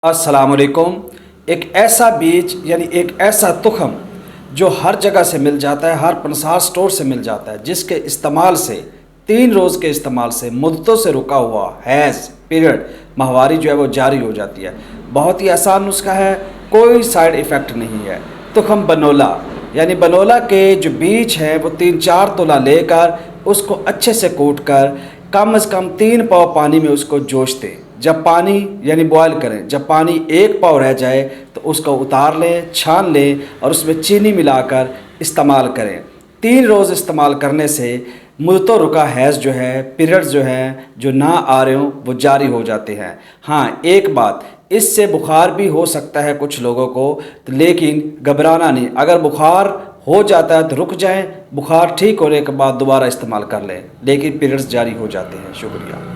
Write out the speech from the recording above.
अस्सलामुअलैकुम। एक ऐसा बीज यानी एक ऐसा तुखम जो हर जगह से मिल जाता है, हर पंसार स्टोर से मिल जाता है, जिसके इस्तेमाल से 3 रोज़ के इस्तेमाल से मुद्दतों से रुका हुआ हैज़ पीरियड माहवारी जो है वो जारी हो जाती है। बहुत ही आसान नुस्खा है, कोई साइड इफ़ेक्ट नहीं है। तुखम बनोला यानी बनोला के जो बीज हैं वो 3-4 तोला लेकर उसको अच्छे से कूट कर कम से कम 3 पाव पानी में उसको जोश दें। जब पानी यानी बॉयल करें, जब पानी 1 पाव रह जाए तो उसको उतार लें, छान लें और उसमें चीनी मिलाकर इस्तेमाल करें। 3 रोज़ इस्तेमाल करने से मुद्दतों रुका हैज़ जो है, पीरियड्स जो हैं जो ना आ रहे हों वो जारी हो जाते हैं। हाँ, एक बात, इससे बुखार भी हो सकता है कुछ लोगों को, तो लेकिन घबराना नहीं। अगर बुखार हो जाता है तो रुक जाएं, बुखार ठीक होने के बाद दोबारा इस्तेमाल कर लें, लेकिन पीरियड्स जारी हो जाते हैं। शुक्रिया।